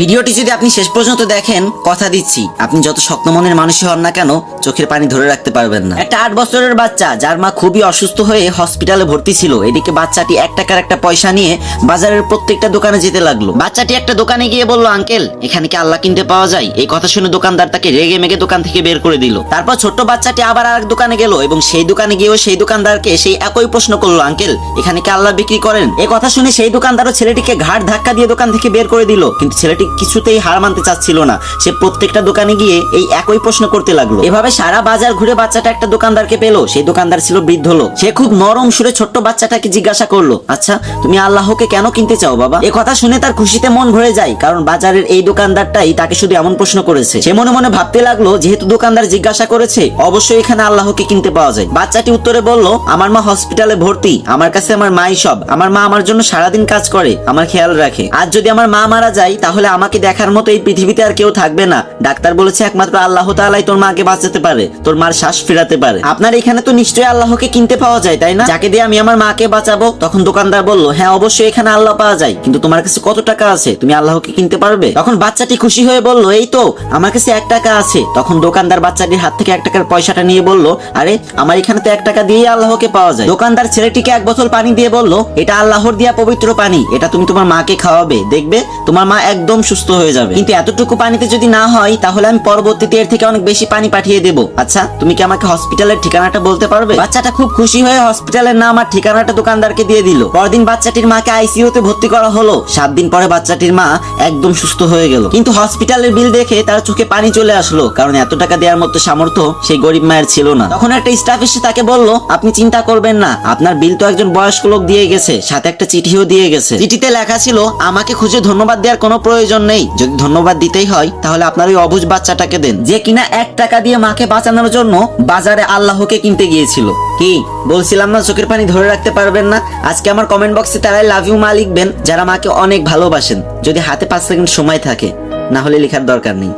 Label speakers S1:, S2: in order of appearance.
S1: ভিডিওটি যদি আপনি শেষ পর্যন্ত দেখেন, কথা দিচ্ছি আপনি যত শক্ত মনের মানুষই হন না কেন, চোখের পানি ধরে রাখতে পারবেন না। একটা 8 বছরের বাচ্চা যার মা খুবই অসুস্থ হয়ে হসপিটালে ভর্তি ছিল, এদিকে বাচ্চাটি 1 টাকার একটা পয়সা নিয়ে বাজারের প্রত্যেকটা দোকানে যেতে লাগলো। বাচ্চাটি একটা দোকানে গিয়ে বলল, আঙ্কেল এখানে কি আল্লাহ কিনতে পাওয়া যায়? এই কথা শুনে দোকানদার তাকে রেগে মেগে দোকান থেকে বের করে দিল। তারপর ছোট্ট বাচ্চাটি আবার আরেক দোকানে গেল এবং সেই দোকানে গিয়েও সেই দোকানদারকে সেই একই প্রশ্ন করলো, আঙ্কেল এখানে কি আল্লাহ বিক্রি করেন? এই কথা শুনে সেই দোকানদারও ছেলেটিকে ঘাড় ধাক্কা দিয়ে দোকান থেকে বের করে দিল। কিন্তু ছেলেটি কিছুতেই হার মানতে চাচ্ছিল না, সে প্রত্যেকটা দোকানে গিয়ে এই একই প্রশ্ন করতে লাগলো। এভাবে সারা বাজার ঘুরে বাচ্চাটা একটা দোকানদারকে পেলো। সেই দোকানদার ছিল বৃদ্ধ লোক। সে খুব নরম সুরে ছোট্ট বাচ্চাটাকে জিজ্ঞাসা করলো, আচ্ছা তুমি আল্লাহকে কেন কিনতে চাও বাবা? এই কথা শুনে তার খুশিতে মন ভরে যায়, কারণ বাজারের এই দোকানদারটাই তাকে শুধু এমন প্রশ্ন করেছে। সে মনে মনে ভাবতে লাগলো, যেহেতু দোকানদার জিজ্ঞাসা করেছে, অবশ্যই এখানে আল্লাহকে কিনতে পাওয়া যায়। বাচ্চাটি উত্তরে বলল, আমার মা হসপিটালে ভর্তি, আমার কাছে আমার মাই সব। আমার মা আমার জন্য সারাদিন কাজ করে, আমার খেয়াল রাখে। আজ যদি আমার মা মারা যায় তাহলে আমাকে দেখার মতো এই পৃথিবীতে আর কেউ থাকবে না। ডাক্তার বলেছে একমাত্র আল্লাহ তাআলাই তোর মাকে বাঁচাতে পারে, তোর মার শ্বাস ফেরাতে পারে। আপনার এখানে তো নিশ্চয়ই আল্লাহকে কিনতে পাওয়া যায়, তাই না? যাকে দিয়ে আমি আমার মাকে বাঁচাবো। তখন দোকানদার বলল, হ্যাঁ অবশ্যই এখানে আল্লাহ পাওয়া যায়, কিন্তু তোমার কাছে কত টাকা আছে? তুমি আল্লাহকে কিনতে পারবে? তখন বাচ্চাটি খুশি হয়ে বলল, এই তো আমার কাছে 1 টাকা আছে। তখন দোকানদার বাচ্চাটির হাত থেকে 1 টাকার পয়সাটা নিয়ে বলল, আরে আমার এখানে তো 1 টাকা দিয়েই আল্লাহকে পাওয়া যায়। দোকানদার ছেলেটিকে 1 বোতল পানি দিয়ে বলল, এটা আল্লাহর দেয়া পবিত্র পানি, এটা তুমি তোমার মাকে খাওয়াবে, দেখবে তোমার মা একদম সুস্থ হয়ে যাবে। কিন্তু এতটুকু পানিতে যদি না হয় তাহলে আমি পরবর্তীতে এর থেকে অনেক বেশি পানি পাঠিয়ে দেব। আচ্ছা তুমি কি আমাকে হসপিটালের ঠিকানাটা বলতে পারবে? বাচ্চাটা খুব খুশি হয়ে হসপিটালের নাম আর ঠিকানাটা দোকানদারকে দিয়ে দিল। পরদিন বাচ্চাটির মাকে আইসিইউতে ভর্তি করা হলো। 7 দিন পরে বাচ্চাটির মা একদম সুস্থ হয়ে গেল। কিন্তু হসপিটালের বিল দেখে তার চোখে পানি চলে আসলো, কারণ এত টাকা দেওয়ার মতো সামর্থ্য সেই গরিব মায়ের ছিল না। তখন একটা স্টাফ এসে তাকে বলল, আপনি চিন্তা করবেন না, আপনার বিল তো একজন বয়স্ক লোক দিয়ে গেছে, সাথে একটা চিঠিও দিয়ে গেছে। চিঠিতে লেখা ছিল, আমাকে খুঁজে ধন্যবাদ দেওয়ার কোনো প্রয়োজন নেই, যদি ধন্যবাদ দিতেই হয় তাহলে আপনার ওই অবুঝ বাচ্চাটাকে দেন, যে কিনা 1 টাকা দিয়ে মাকে বাঁচানোর জন্য বাজারে আল্লাহকে কিনতে গিয়েছিল। কি বলছিলাম না চোখের পানি ধরে রাখতে পারবেন না? আজকে আমার কমেন্ট বক্সে তারাই লাভ ইউ মা লিখবেন যারা মাকে অনেক ভালোবাসেন, যদি হাতে 5 সেকেন্ড সময় থাকে, না হলে লেখার দরকার নেই।